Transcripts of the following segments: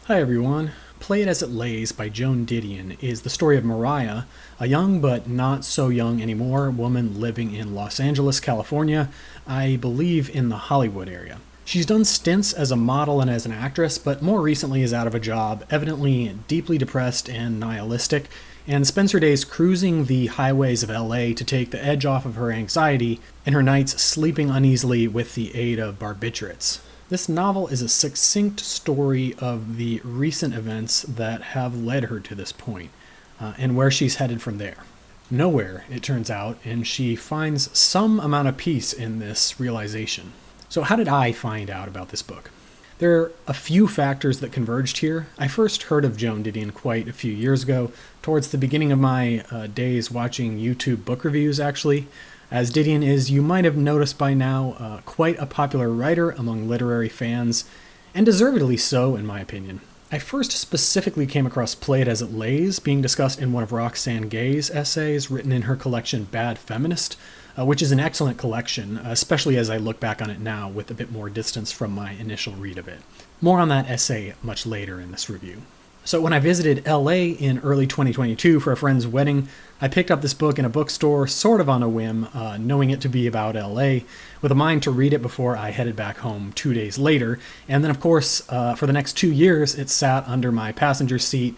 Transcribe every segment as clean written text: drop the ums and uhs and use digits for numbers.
Hi everyone. Play It As It Lays by Joan Didion is the story of Mariah, a young but not so young anymore woman living in Los Angeles, California, I believe in the Hollywood area. She's done stints as a model and as an actress, but more recently is out of a job, evidently deeply depressed and nihilistic, and spends her days cruising the highways of LA to take the edge off of her anxiety and her nights sleeping uneasily with the aid of barbiturates. This novel is a succinct story of the recent events that have led her to this point, and where she's headed from there. Nowhere, it turns out, and she finds some amount of peace in this realization. So how did I find out about this book? There are a few factors that converged here. I first heard of Joan Didion quite a few years ago, towards the beginning of my days watching YouTube book reviews, actually. As Didion is, you might have noticed by now, quite a popular writer among literary fans, and deservedly so, in my opinion. I first specifically came across Play It As It Lays being discussed in one of Roxane Gay's essays written in her collection Bad Feminist, which is an excellent collection, especially as I look back on it now with a bit more distance from my initial read of it. More on that essay much later in this review. So when I visited LA in early 2022 for a friend's wedding, I picked up this book in a bookstore sort of on a whim, knowing it to be about LA, with a mind to read it before I headed back home 2 days later. And then, of course, for the next 2 years, it sat under my passenger seat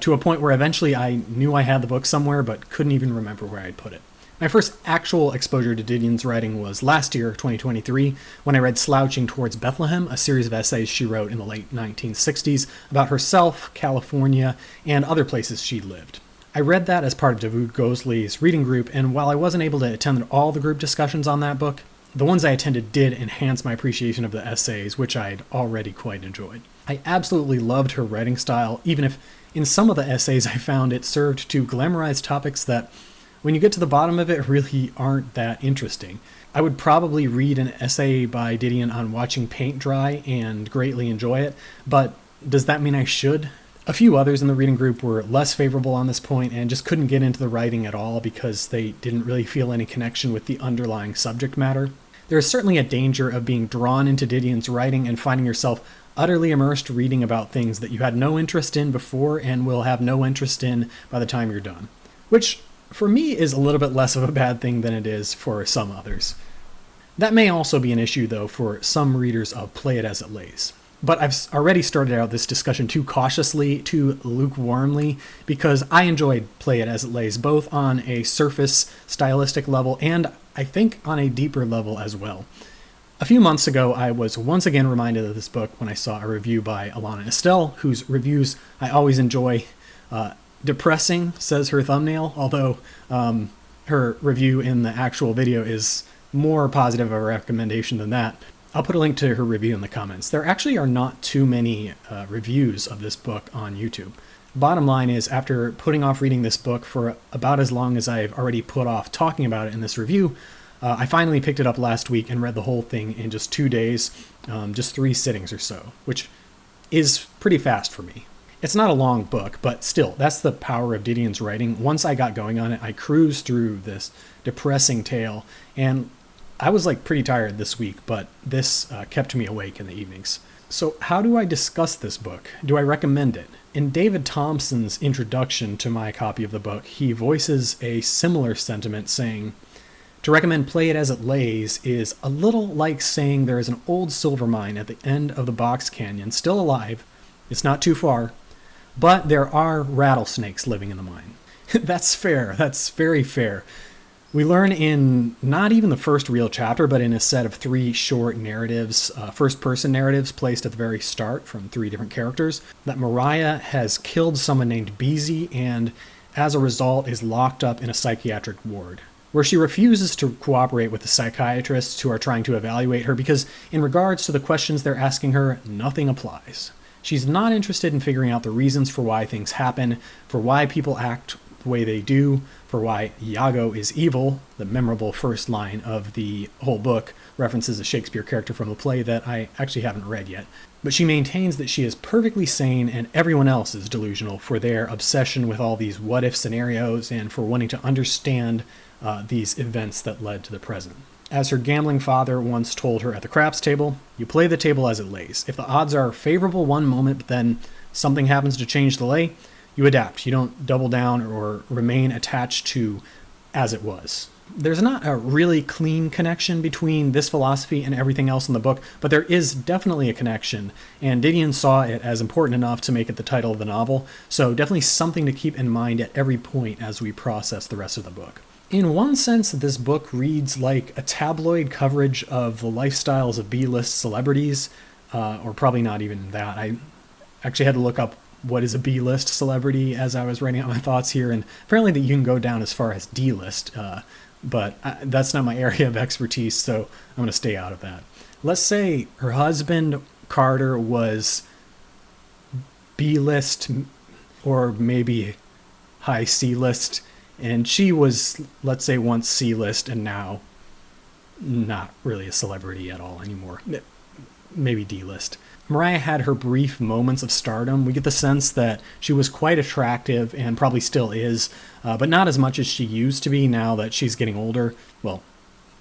to a point where eventually I knew I had the book somewhere, but couldn't even remember where I'd put it. My first actual exposure to Didion's writing was last year, 2023, when I read Slouching Towards Bethlehem, a series of essays she wrote in the late 1960s about herself, California, and other places she lived. I read that as part of David Gosley's reading group, and while I wasn't able to attend all the group discussions on that book, the ones I attended did enhance my appreciation of the essays, which I'd already quite enjoyed. I absolutely loved her writing style, even if in some of the essays I found it served to glamorize topics that, when you get to the bottom of it, really aren't that interesting. I would probably read an essay by Didion on watching paint dry and greatly enjoy it, but does that mean I should? A few others in the reading group were less favorable on this point and just couldn't get into the writing at all because they didn't really feel any connection with the underlying subject matter. There is certainly a danger of being drawn into Didion's writing and finding yourself utterly immersed reading about things that you had no interest in before and will have no interest in by the time you're done. Which, for me, is a little bit less of a bad thing than it is for some others. That may also be an issue, though, for some readers of Play It As It Lays. But I've already started out this discussion too cautiously, too lukewarmly, because I enjoyed Play It As It Lays, both on a surface stylistic level and, I think, on a deeper level as well. A few months ago, I was once again reminded of this book when I saw a review by Alana Estelle, whose reviews I always enjoy. Depressing, says her thumbnail, although her review in the actual video is more positive of a recommendation than that. I'll put a link to her review in the comments. There actually are not too many reviews of this book on YouTube. Bottom line is, after putting off reading this book for about as long as I've already put off talking about it in this review, I finally picked it up last week and read the whole thing in just 2 days, just 3 sittings or so, which is pretty fast for me. It's not a long book, but still, that's the power of Didion's writing. Once I got going on it, I cruised through this depressing tale, and I was pretty tired this week, but this kept me awake in the evenings. So how do I discuss this book? Do I recommend it? In David Thompson's introduction to my copy of the book, he voices a similar sentiment, saying, "To recommend Play It As It Lays is a little like saying there is an old silver mine at the end of the Box Canyon, still alive. It's not too far. But there are rattlesnakes living in the mine." That's fair. That's very fair. We learn in not even the first real chapter, but in a set of 3 short narratives, first-person narratives placed at the very start from 3 different characters, that Mariah has killed someone named Beezy and, as a result, is locked up in a psychiatric ward, where she refuses to cooperate with the psychiatrists who are trying to evaluate her because, in regards to the questions they're asking her, nothing applies. She's not interested in figuring out the reasons for why things happen, for why people act the way they do, for why Iago is evil. The memorable first line of the whole book references a Shakespeare character from a play that I actually haven't read yet. But she maintains that she is perfectly sane and everyone else is delusional for their obsession with all these what-if scenarios and for wanting to understand these events that led to the present. As her gambling father once told her at the craps table, you play the table as it lays. If the odds are favorable one moment, but then something happens to change the lay, you adapt. You don't double down or remain attached to as it was. There's not a really clean connection between this philosophy and everything else in the book, but there is definitely a connection, and Didion saw it as important enough to make it the title of the novel, so definitely something to keep in mind at every point as we process the rest of the book. In one sense, this book reads like a tabloid coverage of the lifestyles of B-list celebrities, or probably not even that. I actually had to look up what is a B-list celebrity as I was writing out my thoughts here, and apparently that you can go down as far as D-list, but that's not my area of expertise, so I'm going to stay out of that. Let's say her husband, Carter, was B-list or maybe high C-list, and she was, let's say, once C-list and now not really a celebrity at all anymore. Maybe D-list. Mariah had her brief moments of stardom. We get the sense that she was quite attractive and probably still is, but not as much as she used to be now that she's getting older. Well,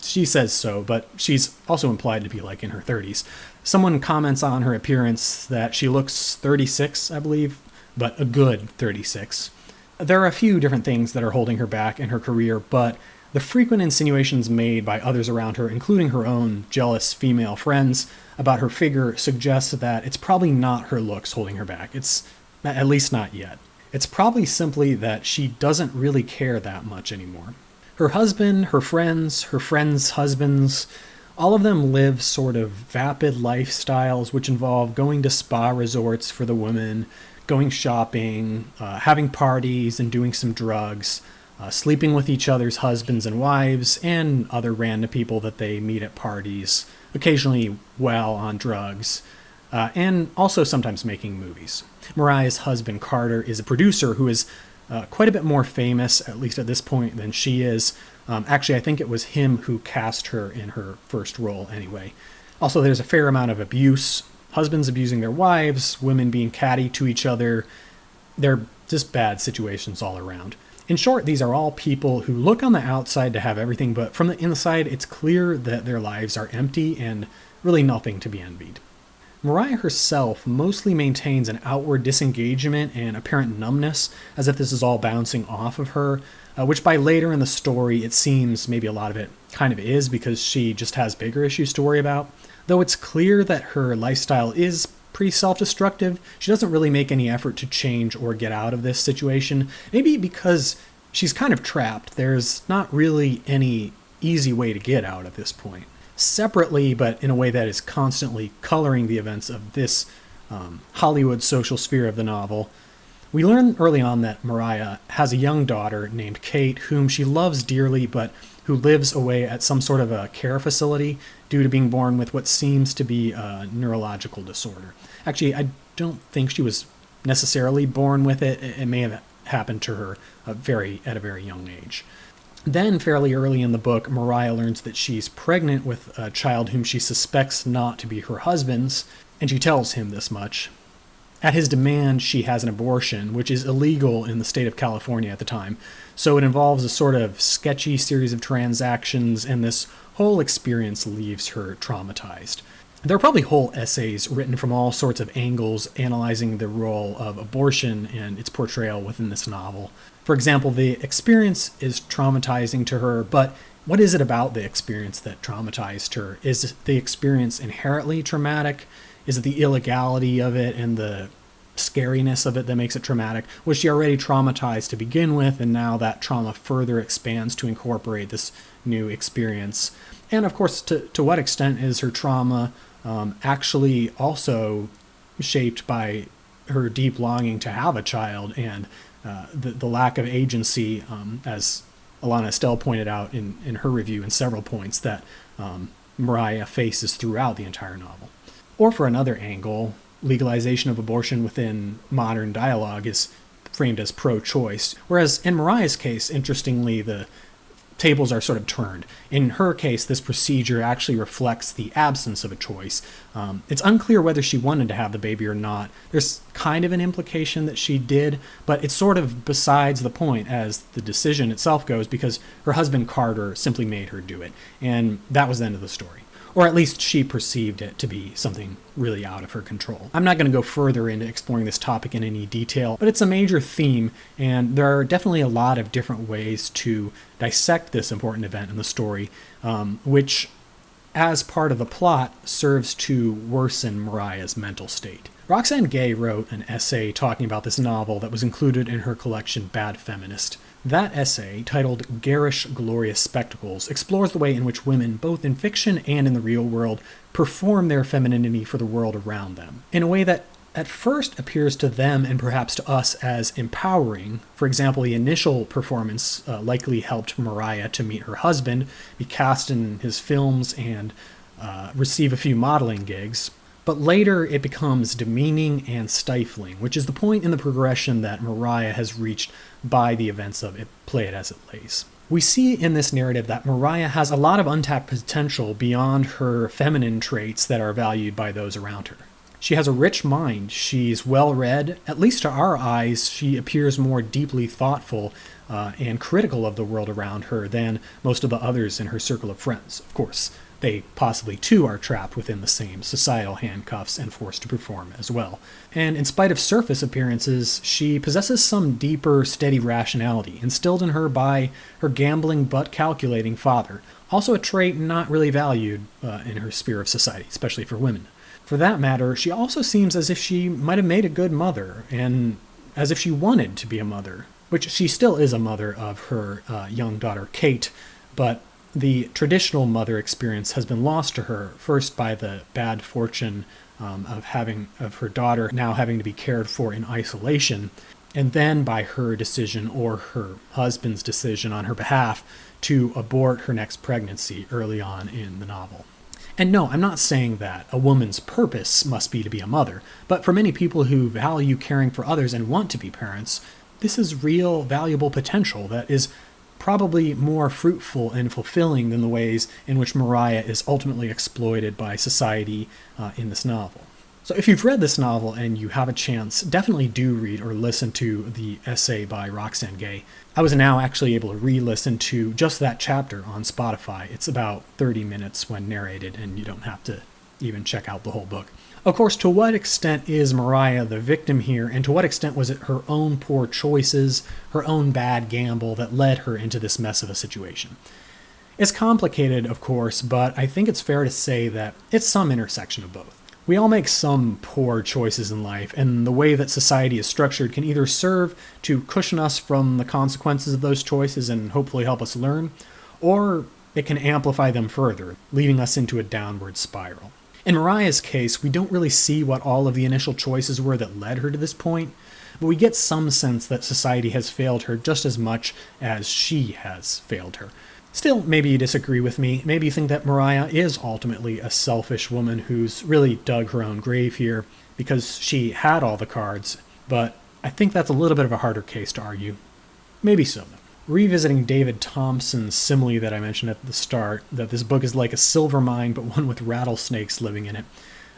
she says so, but she's also implied to be like in her 30s. Someone comments on her appearance that she looks 36, I believe, but a good 36. There are a few different things that are holding her back in her career, but the frequent insinuations made by others around her, including her own jealous female friends, about her figure suggests that it's probably not her looks holding her back. It's at least not yet. It's probably simply that she doesn't really care that much anymore. Her husband, her friends' husbands, all of them live sort of vapid lifestyles which involve going to spa resorts for the women, going shopping, having parties and doing some drugs, sleeping with each other's husbands and wives, and other random people that they meet at parties, occasionally while on drugs, and also sometimes making movies. Mariah's husband, Carter, is a producer who is quite a bit more famous, at least at this point, than she is. Actually, I think it was him who cast her in her first role anyway. Also, there's a fair amount of abuse. Husbands abusing their wives, women being catty to each other. They're just bad situations all around. In short, these are all people who look on the outside to have everything, but from the inside, it's clear that their lives are empty and really nothing to be envied. Mariah herself mostly maintains an outward disengagement and apparent numbness, as if this is all bouncing off of her, which by later in the story, it seems maybe a lot of it kind of is because she just has bigger issues to worry about. Though it's clear that her lifestyle is pretty self-destructive, she doesn't really make any effort to change or get out of this situation. Maybe because she's kind of trapped. There's not really any easy way to get out at this point. Separately, but in a way that is constantly coloring the events of this Hollywood social sphere of the novel, we learn early on that Mariah has a young daughter named Kate, whom she loves dearly, but who lives away at some sort of a care facility due to being born with what seems to be a neurological disorder. Actually, I don't think she was necessarily born with it. It may have happened to her at a very young age. Then, fairly early in the book, Mariah learns that she's pregnant with a child whom she suspects not to be her husband's, and she tells him this much. At his demand, she has an abortion, which is illegal in the state of California at the time. So it involves a sort of sketchy series of transactions, and this whole experience leaves her traumatized. There are probably whole essays written from all sorts of angles analyzing the role of abortion and its portrayal within this novel. For example, the experience is traumatizing to her, but what is it about the experience that traumatized her? Is the experience inherently traumatic? Is it the illegality of it and the scariness of it that makes it traumatic? Was she already traumatized to begin with, and now that trauma further expands to incorporate this new experience? And of course, to what extent is her trauma actually also shaped by her deep longing to have a child and the lack of agency, as Alana Estelle pointed out in her review in several points, that Mariah faces throughout the entire novel. Or for another angle, legalization of abortion within modern dialogue is framed as pro-choice, whereas in Mariah's case, interestingly, the tables are sort of turned. In her case, this procedure actually reflects the absence of a choice. It's unclear whether she wanted to have the baby or not. There's kind of an implication that she did, but it's sort of besides the point as the decision itself goes, because her husband Carter simply made her do it, and that was the end of the story. or at least she perceived it to be something really out of her control. I'm not going to go further into exploring this topic in any detail, but it's a major theme, and there are definitely a lot of different ways to dissect this important event in the story, which, as part of the plot, serves to worsen Mariah's mental state. Roxane Gay wrote an essay talking about this novel that was included in her collection Bad Feminist. That essay, titled Garish Glorious Spectacles, explores the way in which women, both in fiction and in the real world, perform their femininity for the world around them, in a way that at first appears to them and perhaps to us as empowering. For example, the initial performance likely helped Mariah to meet her husband, be cast in his films, and receive a few modeling gigs. But later it becomes demeaning and stifling, which is the point in the progression that Mariah has reached by the events of Play It As It Lays. We see in this narrative that Mariah has a lot of untapped potential beyond her feminine traits that are valued by those around her. She has a rich mind, she's well-read, at least to our eyes she appears more deeply thoughtful and critical of the world around her than most of the others in her circle of friends. Of course, they possibly too are trapped within the same societal handcuffs and forced to perform as well. And in spite of surface appearances, she possesses some deeper, steady rationality, instilled in her by her gambling but calculating father, also a trait not really valued in her sphere of society, especially for women. For that matter, she also seems as if she might have made a good mother, and as if she wanted to be a mother, which she still is a mother of her young daughter Kate, but the traditional mother experience has been lost to her, first by the bad fortune of her daughter now having to be cared for in isolation, and then by her decision, or her husband's decision on her behalf, to abort her next pregnancy early on in the novel. And no, I'm not saying that a woman's purpose must be to be a mother, but for many people who value caring for others and want to be parents, this is real, valuable potential that is probably more fruitful and fulfilling than the ways in which Mariah is ultimately exploited by society in this novel. So if you've read this novel and you have a chance, definitely do read or listen to the essay by Roxane Gay. I was now actually able to re-listen to just that chapter on Spotify. It's about 30 minutes when narrated, and you don't have to even check out the whole book. Of course, to what extent is Mariah the victim here, and to what extent was it her own poor choices, her own bad gamble that led her into this mess of a situation? It's complicated, of course, but I think it's fair to say that it's some intersection of both. We all make some poor choices in life, and the way that society is structured can either serve to cushion us from the consequences of those choices and hopefully help us learn, or it can amplify them further, leading us into a downward spiral. In Mariah's case, we don't really see what all of the initial choices were that led her to this point, but we get some sense that society has failed her just as much as she has failed her. Still, maybe you disagree with me. Maybe you think that Mariah is ultimately a selfish woman who's really dug her own grave here because she had all the cards, but I think that's a little bit of a harder case to argue. Maybe so. Revisiting David Thompson's simile that I mentioned at the start, that this book is like a silver mine but one with rattlesnakes living in it,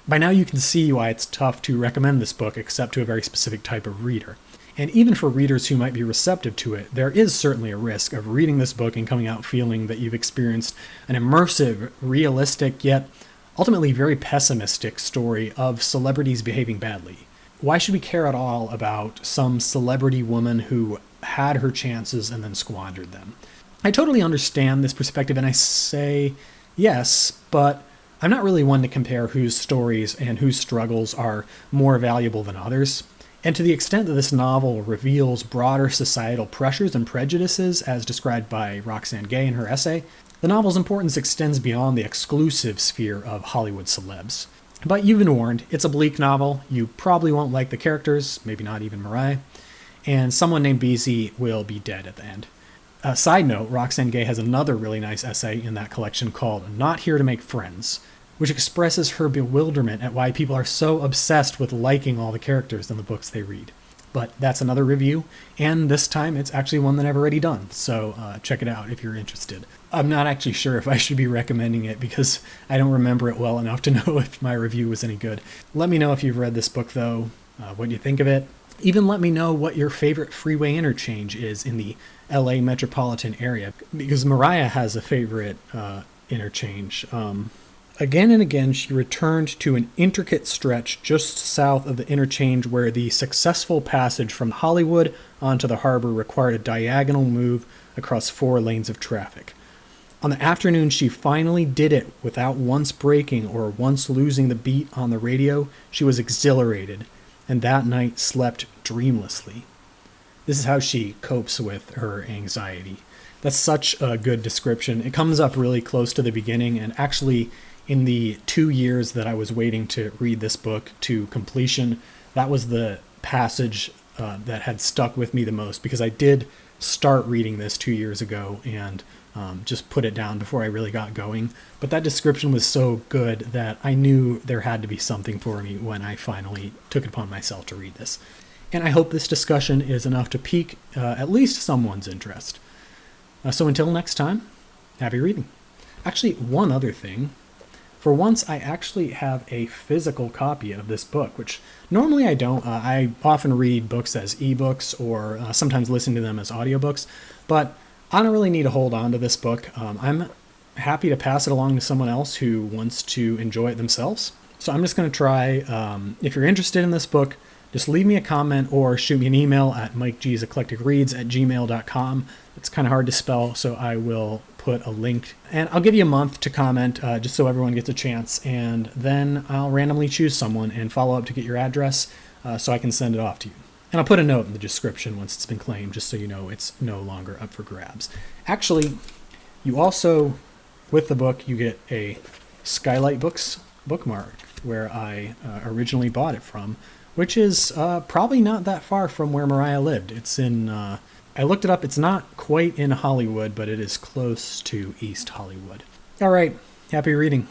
by now you can see why it's tough to recommend this book except to a very specific type of reader. And even for readers who might be receptive to it, there is certainly a risk of reading this book and coming out feeling that you've experienced an immersive, realistic, yet ultimately very pessimistic story of celebrities behaving badly. Why should we care at all about some celebrity woman who had her chances and then squandered them? I totally understand this perspective, and I say yes, but I'm not really one to compare whose stories and whose struggles are more valuable than others. And to the extent that this novel reveals broader societal pressures and prejudices, as described by Roxane Gay in her essay, the novel's importance extends beyond the exclusive sphere of Hollywood celebs. But you've been warned, it's a bleak novel, you probably won't like the characters, maybe not even Mariah, and someone named Beezy will be dead at the end. Side note, Roxane Gay has another really nice essay in that collection called Not Here to Make Friends, which expresses her bewilderment at why people are so obsessed with liking all the characters in the books they read. But that's another review, and this time it's actually one that I've already done, so check it out if you're interested. I'm not actually sure if I should be recommending it because I don't remember it well enough to know if my review was any good. Let me know if you've read this book, though, what you think of it. Even let me know what your favorite freeway interchange is in the LA metropolitan area, because Mariah has a favorite interchange. Again and again, she returned to an intricate stretch just south of the interchange where the successful passage from Hollywood onto the harbor required a diagonal move across 4 lanes of traffic. On the afternoon she finally did it without once breaking or once losing the beat on the radio. She was exhilarated, and that night slept dreamlessly. This is how she copes with her anxiety. That's such a good description. It comes up really close to the beginning, and actually in the 2 years that I was waiting to read this book to completion, that was the passage that had stuck with me the most, because I did start reading this 2 years ago and just put it down before I really got going. But that description was so good that I knew there had to be something for me when I finally took it upon myself to read this. And I hope this discussion is enough to pique at least someone's interest. So until next time, happy reading. Actually, one other thing. For once, I actually have a physical copy of this book, which normally I don't. I often read books as ebooks or sometimes listen to them as audiobooks, but I don't really need to hold on to this book. I'm happy to pass it along to someone else who wants to enjoy it themselves. So I'm just going to try. If you're interested in this book, just leave me a comment or shoot me an email at mikeg'seclecticreads@gmail.com. It's kind of hard to spell, so I will put a link. And I'll give you a month to comment just so everyone gets a chance. And then I'll randomly choose someone and follow up to get your address so I can send it off to you. And I'll put a note in the description once it's been claimed, just so you know it's no longer up for grabs. Actually, you also, with the book, you get a Skylight Books bookmark where I originally bought it from, which is probably not that far from where Mariah lived. It's in, I looked it up, it's not quite in Hollywood, but it is close to East Hollywood. All right, happy reading.